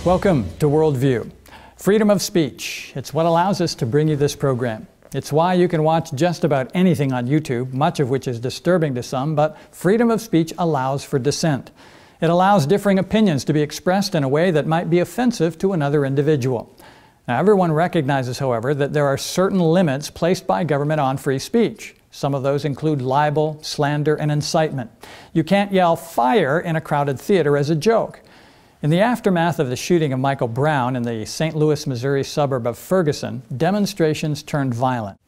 Welcome to Worldview. Freedom of speech. It's what allows us to bring you this program. It's why you can watch just about anything on YouTube, much of which is disturbing to some, but freedom of speech allows for dissent. It allows differing opinions to be expressed in a way that might be offensive to another individual. Now, everyone recognizes, however, that there are certain limits placed by government on free speech. Some of those include libel, slander, and incitement. You can't yell "fire" in a crowded theater as a joke. In the aftermath of the shooting of Michael Brown in the St. Louis, Missouri suburb of Ferguson, demonstrations turned violent.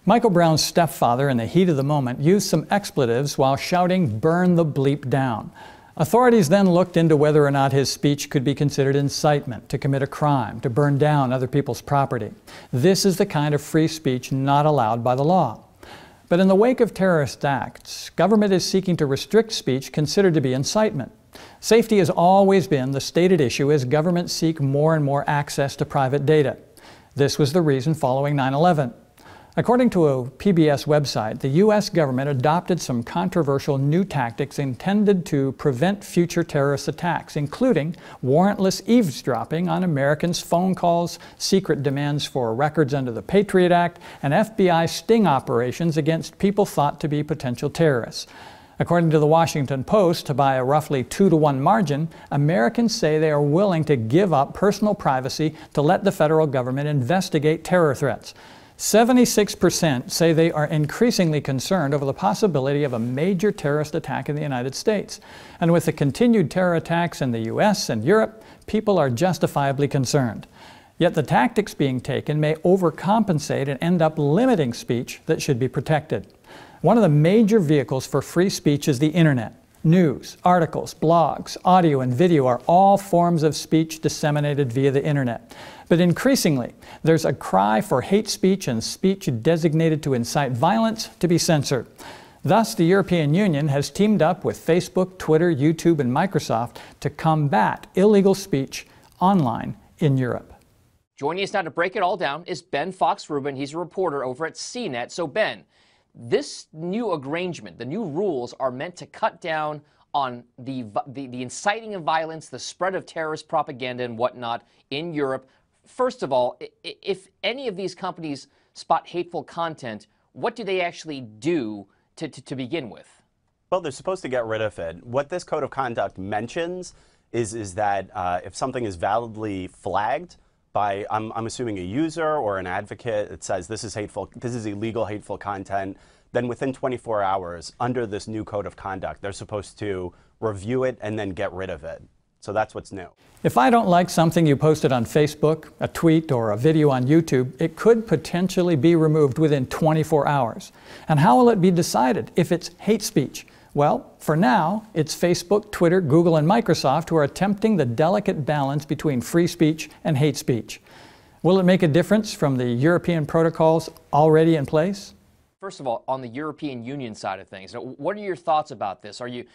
Michael Brown's stepfather, in the heat of the moment, used some expletives while shouting, "Burn the bleep down." Authorities then looked into whether or not his speech could be considered incitement to commit a crime, to burn down other people's property. This is the kind of free speech not allowed by the law. But in the wake of terrorist acts, government is seeking to restrict speech considered to be incitement. Safety has always been the stated issue as governments seek more and more access to private data. This was the reason following 9/11. According to a PBS website, the U.S. government adopted some controversial new tactics intended to prevent future terrorist attacks, including warrantless eavesdropping on Americans' phone calls, secret demands for records under the Patriot Act, and FBI sting operations against people thought to be potential terrorists. According to the Washington Post, by a roughly 2-to-1 margin, Americans say they are willing to give up personal privacy to let the federal government investigate terror threats. 76% say they are increasingly concerned over the possibility of a major terrorist attack in the United States. And with the continued terror attacks in the US and Europe, people are justifiably concerned. Yet the tactics being taken may overcompensate and end up limiting speech that should be protected. One of the major vehicles for free speech is the internet. News, articles, blogs, audio, and video are all forms of speech disseminated via the internet. But increasingly, there's a cry for hate speech and speech designated to incite violence to be censored. Thus, the European Union has teamed up with Facebook, Twitter, YouTube, and Microsoft to combat illegal speech online in Europe. Joining us now to break it all down is Ben Fox-Rubin. He's a reporter over at CNET. So, Ben, this new arrangement, the new rules, are meant to cut down on the inciting of violence, the spread of terrorist propaganda and whatnot in Europe. First of all, if any of these companies spot hateful content, what do they actually do to begin with? Well, they're supposed to get rid of it. What this code of conduct mentions is that if something is validly flagged by, I'm assuming, a user or an advocate, it says this is hateful, this is illegal hateful content, then within 24 hours, under this new code of conduct, they're supposed to review it and then get rid of it. So that's what's new. If I don't like something you posted on Facebook, a tweet, or a video on YouTube, it could potentially be removed within 24 hours. And how will it be decided if it's hate speech? Well, for now, it's Facebook, Twitter, Google, and Microsoft who are attempting the delicate balance between free speech and hate speech. Will it make a difference from the European protocols already in place? First of all, on the European Union side of things, what are your thoughts about this? Are you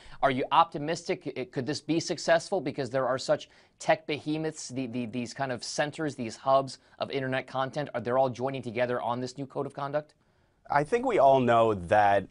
optimistic? Could this be successful because there are such tech behemoths, these kind of centers, these hubs of internet content? They're all joining together on this new code of conduct? I think we all know that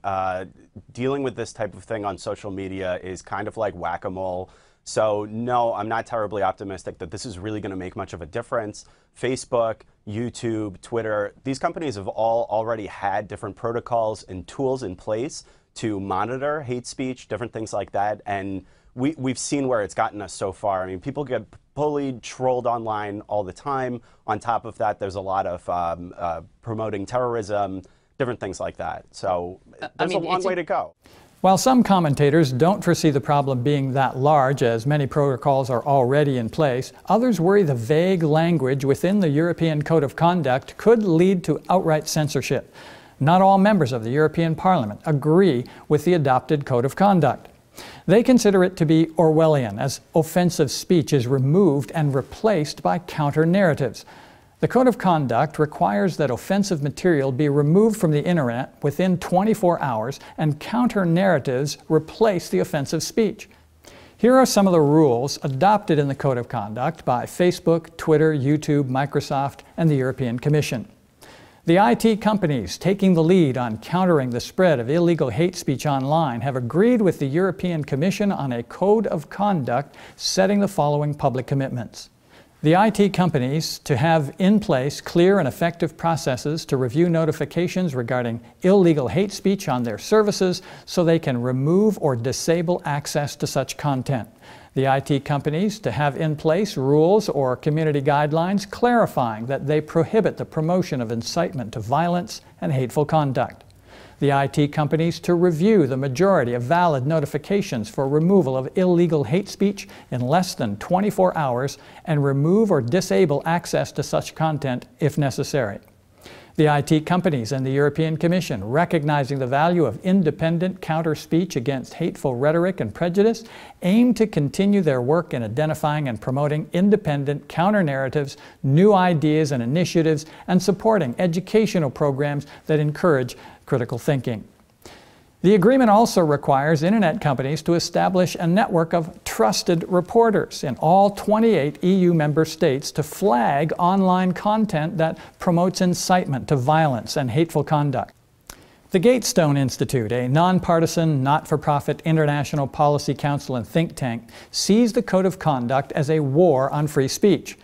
dealing with this type of thing on social media is kind of like whack-a-mole. So no, I'm not terribly optimistic that this is really going to make much of a difference. Facebook, YouTube, Twitter, these companies have all already had different protocols and tools in place to monitor hate speech, different things like that. And we've seen where it's gotten us so far. I mean, people get bullied, trolled online all the time. On top of that, there's a lot of promoting terrorism, different things like that. So there's a long way to go. While some commentators don't foresee the problem being that large, as many protocols are already in place, others worry the vague language within the European Code of Conduct could lead to outright censorship. Not all members of the European Parliament agree with the adopted Code of Conduct. They consider it to be Orwellian, as offensive speech is removed and replaced by counter-narratives. The Code of Conduct requires that offensive material be removed from the internet within 24 hours and counter-narratives replace the offensive speech. Here are some of the rules adopted in the Code of Conduct by Facebook, Twitter, YouTube, Microsoft, and the European Commission. The IT companies taking the lead on countering the spread of illegal hate speech online have agreed with the European Commission on a Code of Conduct setting the following public commitments. The IT companies to have in place clear and effective processes to review notifications regarding illegal hate speech on their services so they can remove or disable access to such content. The IT companies to have in place rules or community guidelines clarifying that they prohibit the promotion of incitement to violence and hateful conduct. The IT companies to review the majority of valid notifications for removal of illegal hate speech in less than 24 hours and remove or disable access to such content if necessary. The IT companies and the European Commission, recognizing the value of independent counter-speech against hateful rhetoric and prejudice, aim to continue their work in identifying and promoting independent counter-narratives, new ideas and initiatives, and supporting educational programs that encourage critical thinking. The agreement also requires Internet companies to establish a network of trusted reporters in all 28 EU member states to flag online content that promotes incitement to violence and hateful conduct. The Gatestone Institute, a nonpartisan, not-for-profit international policy council and think tank, sees the Code of Conduct as a war on free speech.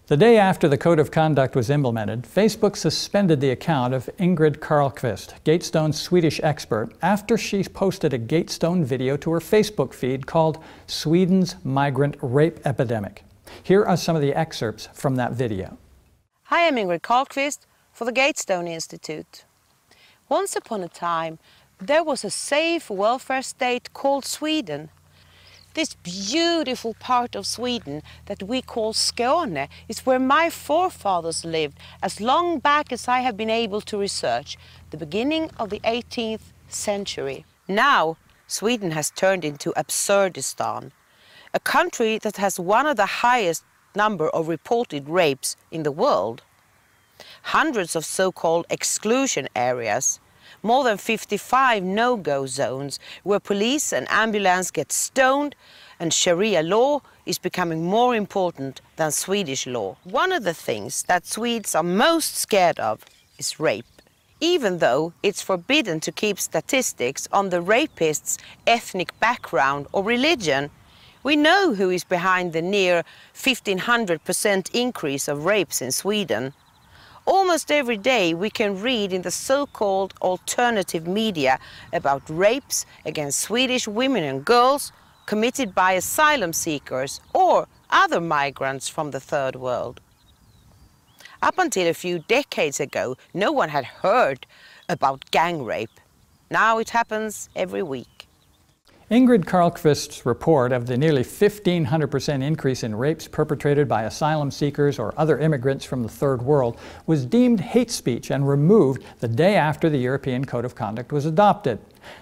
The day after the Code of Conduct was implemented, Facebook suspended the account of Ingrid Carlqvist, Gatestone's Swedish expert, after she posted a Gatestone video to her Facebook feed called Sweden's Migrant Rape Epidemic. Here are some of the excerpts from that video. Hi, I'm Ingrid Carlqvist for the Gatestone Institute. Once upon a time, there was a safe welfare state called Sweden. This beautiful part of Sweden that we call Skåne is where my forefathers lived as long back as I have been able to research, the beginning of the 18th century. Now, Sweden has turned into Absurdistan, a country that has one of the highest number of reported rapes in the world. Hundreds of so-called exclusion areas, more than 55 no-go zones where police and ambulance get stoned, and Sharia law is becoming more important than Swedish law. One of the things that Swedes are most scared of is rape. Even though it's forbidden to keep statistics on the rapist's ethnic background or religion, we know who is behind the near 1,500% increase of rapes in Sweden. Almost every day we can read in the so-called alternative media about rapes against Swedish women and girls committed by asylum seekers or other migrants from the third world. Up until a few decades ago, no one had heard about gang rape. Now it happens every week. Ingrid Carlqvist's report of the nearly 1,500% increase in rapes perpetrated by asylum seekers or other immigrants from the Third World was deemed hate speech and removed the day after the European Code of Conduct was adopted.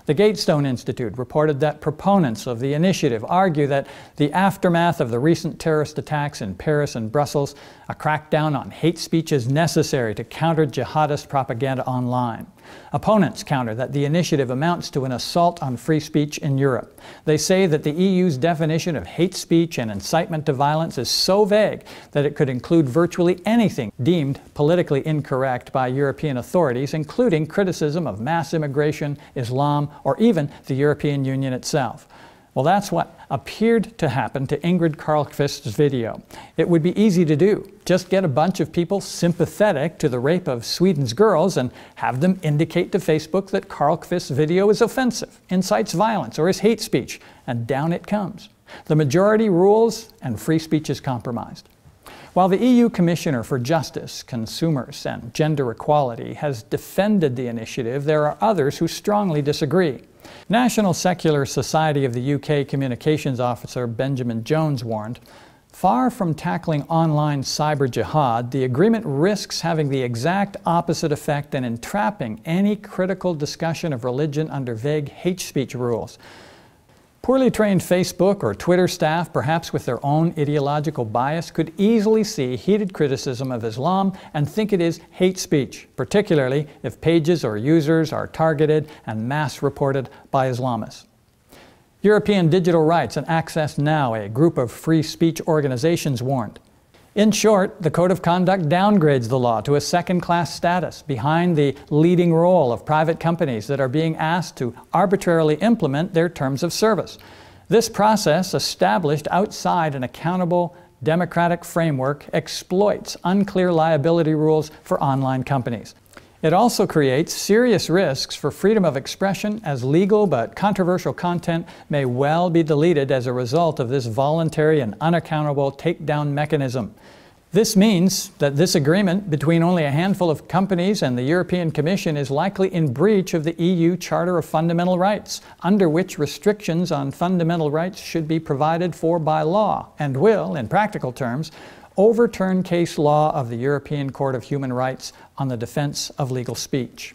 The Gatestone Institute reported that proponents of the initiative argue that the aftermath of the recent terrorist attacks in Paris and Brussels, a crackdown on hate speech is necessary to counter jihadist propaganda online. Opponents counter that the initiative amounts to an assault on free speech in Europe. They say that the EU's definition of hate speech and incitement to violence is so vague that it could include virtually anything deemed politically incorrect by European authorities, including criticism of mass immigration, Islam, or even the European Union itself. Well, that's what appeared to happen to Ingrid Carlqvist's video. It would be easy to do. Just get a bunch of people sympathetic to the rape of Sweden's girls and have them indicate to Facebook that Carlqvist's video is offensive, incites violence, or is hate speech, and down it comes. The majority rules and free speech is compromised. While the EU Commissioner for Justice, Consumers, and Gender Equality has defended the initiative, there are others who strongly disagree. National Secular Society of the UK Communications Officer Benjamin Jones warned, far from tackling online cyber jihad, the agreement risks having the exact opposite effect and entrapping any critical discussion of religion under vague hate speech rules. Poorly trained Facebook or Twitter staff, perhaps with their own ideological bias, could easily see heated criticism of Islam and think it is hate speech, particularly if pages or users are targeted and mass reported by Islamists. European Digital Rights and Access Now, a group of free speech organizations, warned. In short, the Code of Conduct downgrades the law to a second-class status behind the leading role of private companies that are being asked to arbitrarily implement their terms of service. This process, established outside an accountable democratic framework exploits unclear liability rules for online companies. It also creates serious risks for freedom of expression, as legal but controversial content may well be deleted as a result of this voluntary and unaccountable takedown mechanism. This means that this agreement between only a handful of companies and the European Commission is likely in breach of the EU Charter of Fundamental Rights, under which restrictions on fundamental rights should be provided for by law, and will, in practical terms, overturn case law of the European Court of Human Rights on the defense of legal speech.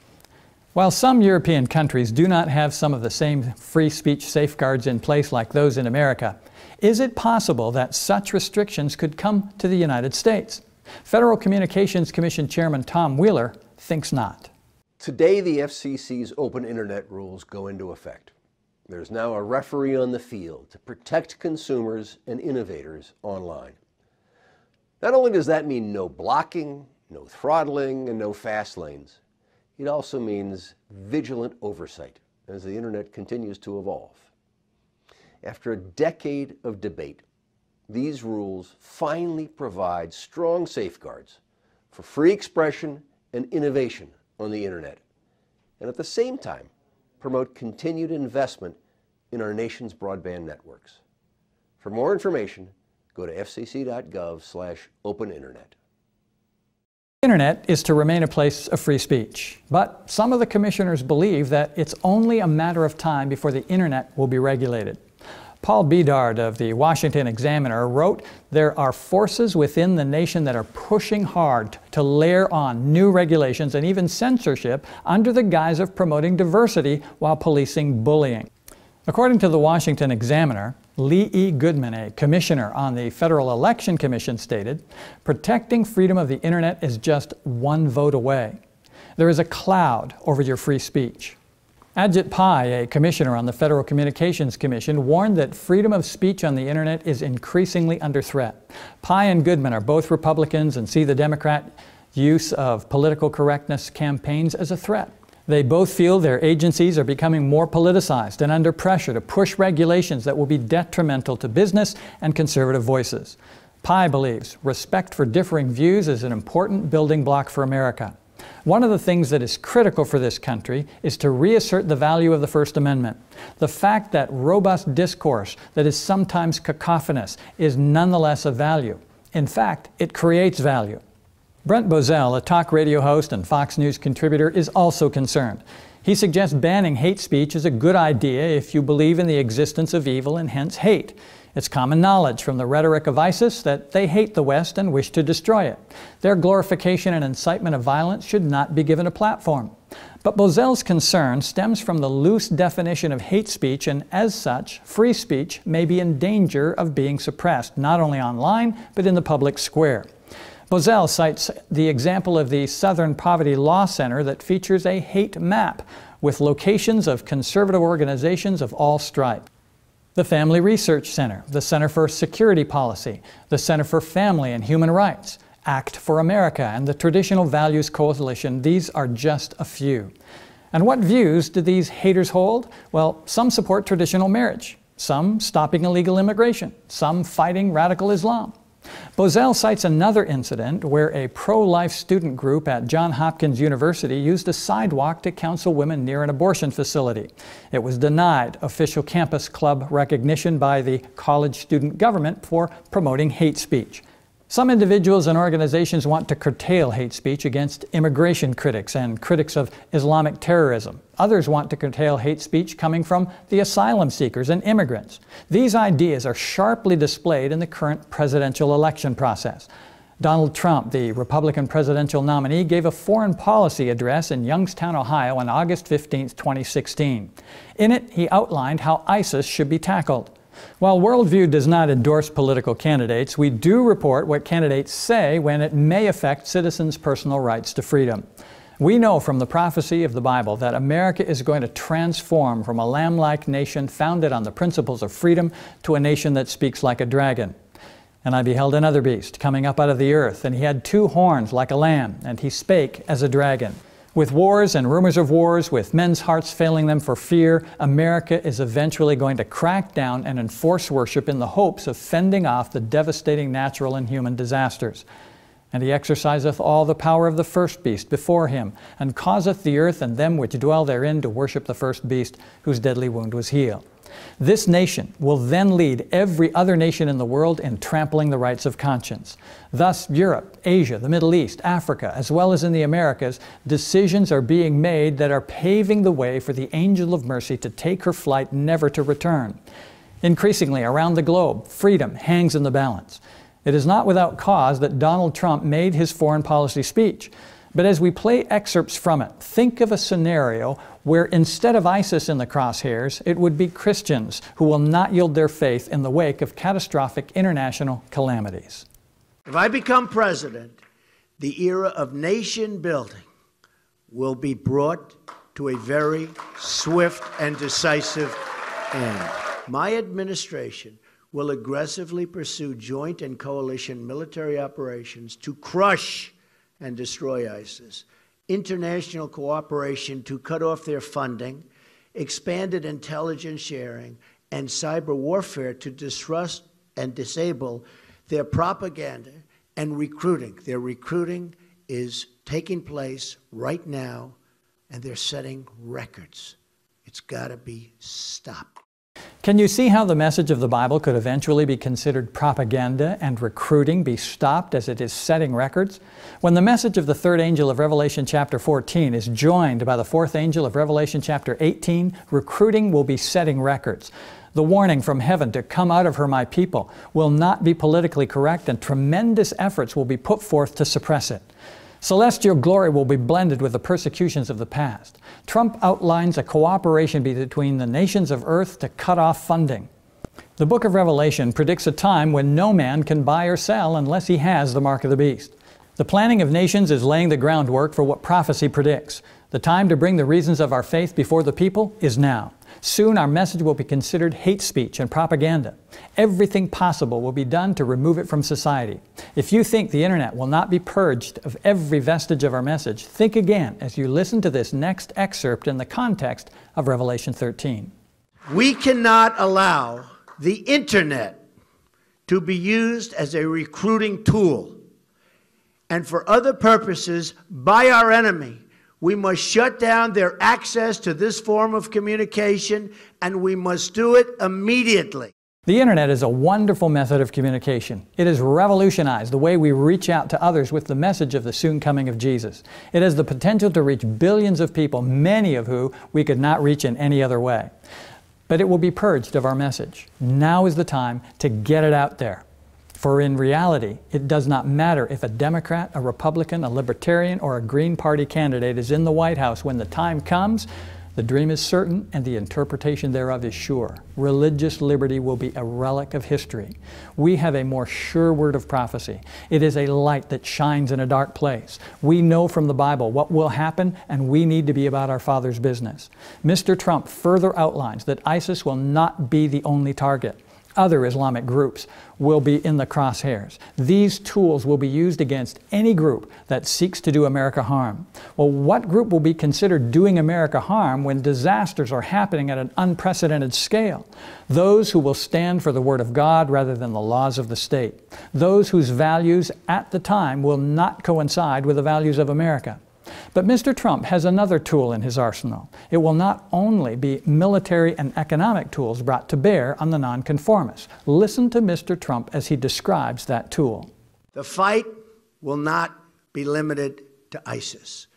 While some European countries do not have some of the same free speech safeguards in place like those in America, is it possible that such restrictions could come to the United States? Federal Communications Commission Chairman Tom Wheeler thinks not. Today, the FCC's open internet rules go into effect. There's now a referee on the field to protect consumers and innovators online. Not only does that mean no blocking, no throttling, and no fast lanes, it also means vigilant oversight as the internet continues to evolve. After a decade of debate, these rules finally provide strong safeguards for free expression and innovation on the internet, and at the same time promote continued investment in our nation's broadband networks. For more information, go to fcc.gov/openinternet. The internet is to remain a place of free speech, but some of the commissioners believe that it's only a matter of time before the internet will be regulated. Paul Bedard of the Washington Examiner wrote, "There are forces within the nation that are pushing hard to layer on new regulations and even censorship under the guise of promoting diversity while policing bullying." According to the Washington Examiner, Lee E. Goodman, a commissioner on the Federal Election Commission, stated, "Protecting freedom of the internet is just one vote away. There is a cloud over your free speech." Ajit Pai, a commissioner on the Federal Communications Commission, warned that freedom of speech on the internet is increasingly under threat. Pai and Goodman are both Republicans and see the Democrat use of political correctness campaigns as a threat. They both feel their agencies are becoming more politicized and under pressure to push regulations that will be detrimental to business and conservative voices. Pai believes respect for differing views is an important building block for America. One of the things that is critical for this country is to reassert the value of the First Amendment. The fact that robust discourse that is sometimes cacophonous is nonetheless of value. In fact, it creates value. Brent Bozell, a talk radio host and Fox News contributor, is also concerned. He suggests banning hate speech is a good idea if you believe in the existence of evil and hence hate. It's common knowledge from the rhetoric of ISIS that they hate the West and wish to destroy it. Their glorification and incitement of violence should not be given a platform. But Bozell's concern stems from the loose definition of hate speech, and as such, free speech may be in danger of being suppressed, not only online, but in the public square. Bozell cites the example of the Southern Poverty Law Center that features a hate map with locations of conservative organizations of all stripes. The Family Research Center, the Center for Security Policy, the Center for Family and Human Rights, Act for America, and the Traditional Values Coalition, these are just a few. And what views do these haters hold? Well, some support traditional marriage, some stopping illegal immigration, some fighting radical Islam. Bozell cites another incident where a pro-life student group at Johns Hopkins University used a sidewalk to counsel women near an abortion facility. It was denied official campus club recognition by the college student government for promoting hate speech. Some individuals and organizations want to curtail hate speech against immigration critics and critics of Islamic terrorism. Others want to curtail hate speech coming from the asylum seekers and immigrants. These ideas are sharply displayed in the current presidential election process. Donald Trump, the Republican presidential nominee, gave a foreign policy address in Youngstown, Ohio on August 15, 2016. In it, he outlined how ISIS should be tackled. While Worldview does not endorse political candidates, we do report what candidates say when it may affect citizens' personal rights to freedom. We know from the prophecy of the Bible that America is going to transform from a lamb-like nation founded on the principles of freedom to a nation that speaks like a dragon. "And I beheld another beast coming up out of the earth, and he had 2 horns like a lamb, and he spake as a dragon." With wars and rumors of wars, with men's hearts failing them for fear, America is eventually going to crack down and enforce worship in the hopes of fending off the devastating natural and human disasters. And he exerciseth all the power of the first beast before him, and causeth the earth and them which dwell therein to worship the first beast, whose deadly wound was healed. This nation will then lead every other nation in the world in trampling the rights of conscience. Thus, Europe, Asia, the Middle East, Africa, as well as in the Americas, decisions are being made that are paving the way for the angel of mercy to take her flight, never to return. Increasingly, around the globe, freedom hangs in the balance. It is not without cause that Donald Trump made his foreign policy speech. But as we play excerpts from it, think of a scenario where instead of ISIS in the crosshairs, it would be Christians who will not yield their faith in the wake of catastrophic international calamities. If I become president, the era of nation building will be brought to a very swift and decisive end. My administration will aggressively pursue joint and coalition military operations to crush and destroy ISIS, international cooperation to cut off their funding, expanded intelligence sharing, and cyber warfare to disrupt and disable their propaganda and recruiting. Their recruiting is taking place right now, and they're setting records. It's got to be stopped. Can you see how the message of the Bible could eventually be considered propaganda and recruiting be stopped as it is setting records? When the message of the third angel of Revelation chapter 14 is joined by the fourth angel of Revelation chapter 18, recruiting will be setting records. The warning from heaven to come out of her, my people, will not be politically correct, and tremendous efforts will be put forth to suppress it. Celestial glory will be blended with the persecutions of the past. Trump outlines a cooperation between the nations of earth to cut off funding. The book of Revelation predicts a time when no man can buy or sell unless he has the mark of the beast. The planning of nations is laying the groundwork for what prophecy predicts. The time to bring the reasons of our faith before the people is now. Soon our message will be considered hate speech and propaganda. Everything possible will be done to remove it from society. If you think the internet will not be purged of every vestige of our message, think again as you listen to this next excerpt in the context of Revelation 13. We cannot allow the internet to be used as a recruiting tool and for other purposes by our enemy. We must shut down their access to this form of communication, and we must do it immediately. The internet is a wonderful method of communication. It has revolutionized the way we reach out to others with the message of the soon coming of Jesus. It has the potential to reach billions of people, many of whom we could not reach in any other way. But it will be purged of our message. Now is the time to get it out there. For in reality, it does not matter if a Democrat, a Republican, a Libertarian, or a Green Party candidate is in the White House. When the time comes, the dream is certain and the interpretation thereof is sure. Religious liberty will be a relic of history. We have a more sure word of prophecy. It is a light that shines in a dark place. We know from the Bible what will happen, and we need to be about our Father's business. Mr. Trump further outlines that ISIS will not be the only target. Other Islamic groups will be in the crosshairs. These tools will be used against any group that seeks to do America harm. Well, what group will be considered doing America harm when disasters are happening at an unprecedented scale? Those who will stand for the Word of God rather than the laws of the state. Those whose values at the time will not coincide with the values of America. But Mr. Trump has another tool in his arsenal. It will not only be military and economic tools brought to bear on the nonconformists. Listen to Mr. Trump as he describes that tool. The fight will not be limited to ISIS.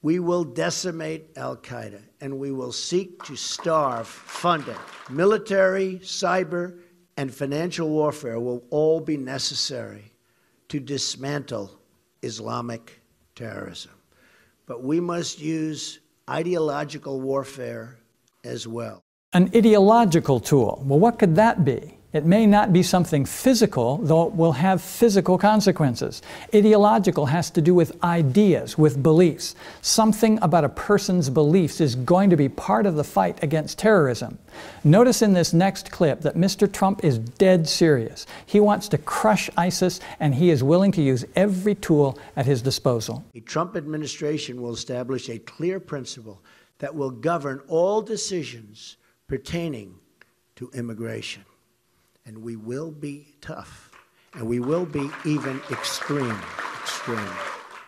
We will decimate al-Qaeda, and we will seek to starve funding. Military, cyber, and financial warfare will all be necessary to dismantle Islamic terrorism. But we must use ideological warfare as well. An ideological tool. Well, what could that be? It may not be something physical, though it will have physical consequences. Ideological has to do with ideas, with beliefs. Something about a person's beliefs is going to be part of the fight against terrorism. Notice in this next clip that Mr. Trump is dead serious. He wants to crush ISIS, and he is willing to use every tool at his disposal. The Trump administration will establish a clear principle that will govern all decisions pertaining to immigration. And we will be tough, and we will be even extreme.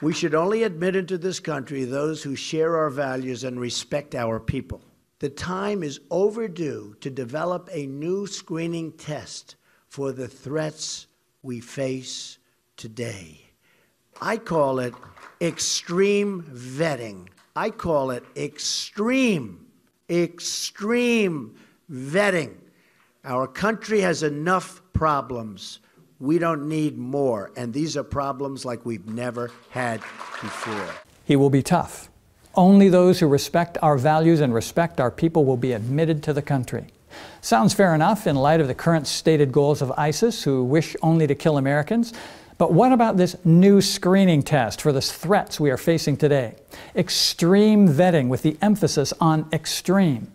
We should only admit into this country those who share our values and respect our people. The time is overdue to develop a new screening test for the threats we face today. I call it extreme vetting. I call it extreme vetting. Our country has enough problems. We don't need more. And these are problems like we've never had before. He will be tough. Only those who respect our values and respect our people will be admitted to the country. Sounds fair enough in light of the current stated goals of ISIS, who wish only to kill Americans. But what about this new screening test for the threats we are facing today? Extreme vetting with the emphasis on extreme.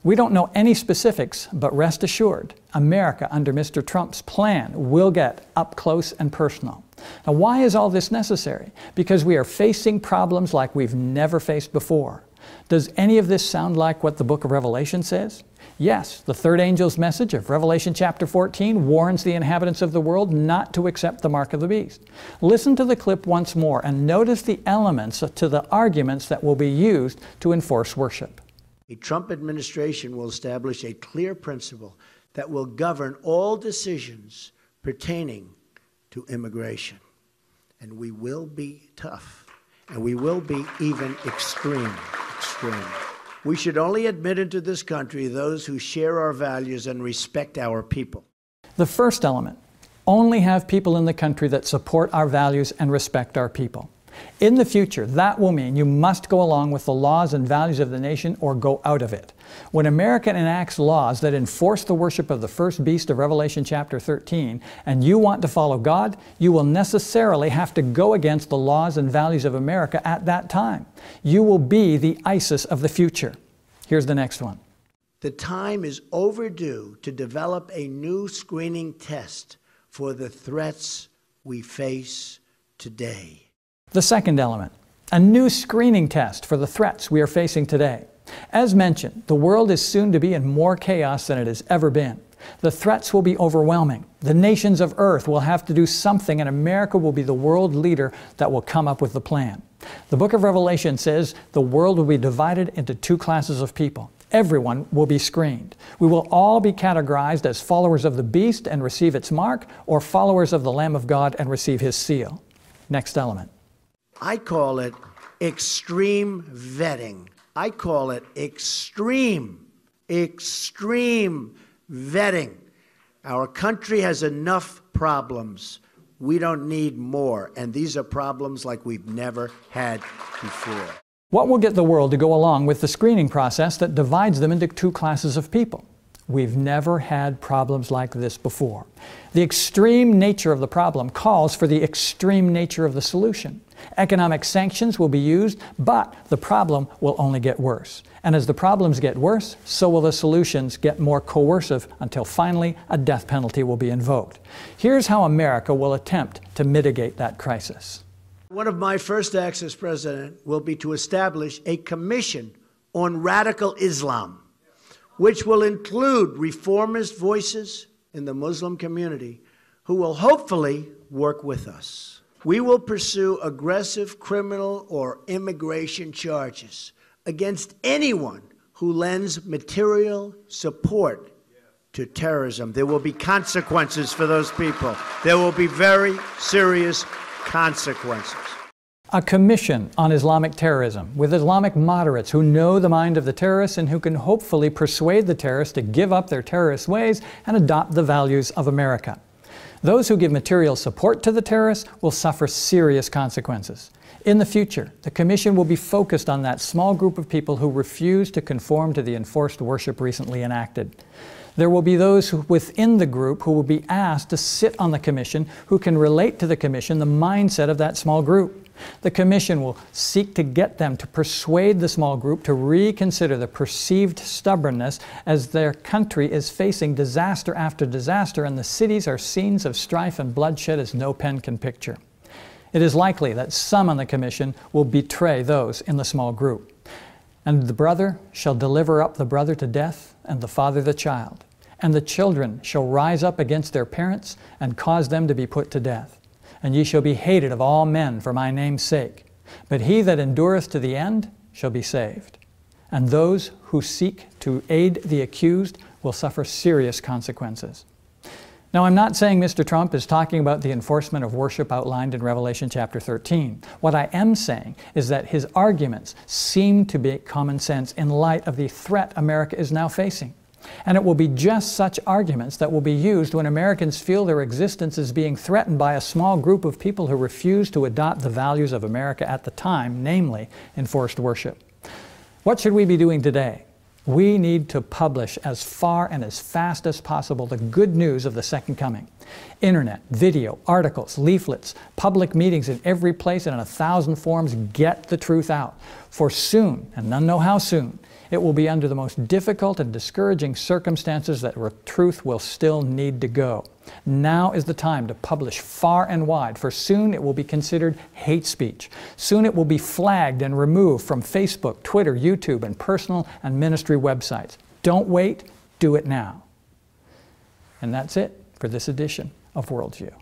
We don't know any specifics, but rest assured, America under Mr. Trump's plan will get up close and personal. Now, why is all this necessary? Because we are facing problems like we've never faced before. Does any of this sound like what the book of Revelation says? Yes, the third angel's message of Revelation chapter 14 warns the inhabitants of the world not to accept the mark of the beast. Listen to the clip once more and notice the elements to the arguments that will be used to enforce worship. The Trump administration will establish a clear principle that will govern all decisions pertaining to immigration. And we will be tough, and we will be even extreme. We should only admit into this country those who share our values and respect our people. The first element, only have people in the country that support our values and respect our people. In the future, that will mean you must go along with the laws and values of the nation or go out of it. When America enacts laws that enforce the worship of the first beast of Revelation chapter 13, and you want to follow God, you will necessarily have to go against the laws and values of America at that time. You will be the ISIS of the future. Here's the next one. The time is overdue to develop a new screening test for the threats we face today. The second element, a new screening test for the threats we are facing today. As mentioned, the world is soon to be in more chaos than it has ever been. The threats will be overwhelming. The nations of earth will have to do something, and America will be the world leader that will come up with the plan. The book of Revelation says the world will be divided into two classes of people. Everyone will be screened. We will all be categorized as followers of the beast and receive its mark, or followers of the Lamb of God and receive his seal. Next element. I call it extreme vetting. I call it extreme vetting. Our country has enough problems. We don't need more. And these are problems like we've never had before. What will get the world to go along with the screening process that divides them into two classes of people? We've never had problems like this before. The extreme nature of the problem calls for the extreme nature of the solution. Economic sanctions will be used, but the problem will only get worse. And as the problems get worse, so will the solutions get more coercive until finally a death penalty will be invoked. Here's how America will attempt to mitigate that crisis. One of my first acts as president will be to establish a commission on radical Islam, which will include reformist voices in the Muslim community who will hopefully work with us. We will pursue aggressive criminal or immigration charges against anyone who lends material support to terrorism. There will be consequences for those people. There will be very serious consequences. A commission on Islamic terrorism with Islamic moderates who know the mind of the terrorists and who can hopefully persuade the terrorists to give up their terrorist ways and adopt the values of America. Those who give material support to the terrorists will suffer serious consequences. In the future, the Commission will be focused on that small group of people who refuse to conform to the enforced worship recently enacted. There will be those within the group who will be asked to sit on the commission who can relate to the commission the mindset of that small group. The commission will seek to get them to persuade the small group to reconsider the perceived stubbornness as their country is facing disaster after disaster and the cities are scenes of strife and bloodshed as no pen can picture. It is likely that some on the commission will betray those in the small group. And the brother shall deliver up the brother to death, and the father the child. And the children shall rise up against their parents, and cause them to be put to death. And ye shall be hated of all men for my name's sake. But he that endureth to the end shall be saved. And those who seek to aid the accused will suffer serious consequences. Now, I'm not saying Mr. Trump is talking about the enforcement of worship outlined in Revelation chapter 13. What I am saying is that his arguments seem to be common sense in light of the threat America is now facing. And it will be just such arguments that will be used when Americans feel their existence is being threatened by a small group of people who refuse to adopt the values of America at the time, namely enforced worship. What should we be doing today? We need to publish as far and as fast as possible the good news of the second coming. Internet, video, articles, leaflets, public meetings in every place and in 1,000 forms get the truth out. For soon, and none know how soon, it will be under the most difficult and discouraging circumstances that truth will still need to go. Now is the time to publish far and wide, for soon it will be considered hate speech. Soon it will be flagged and removed from Facebook, Twitter, YouTube, and personal and ministry websites. Don't wait, do it now. And that's it for this edition of Worldview.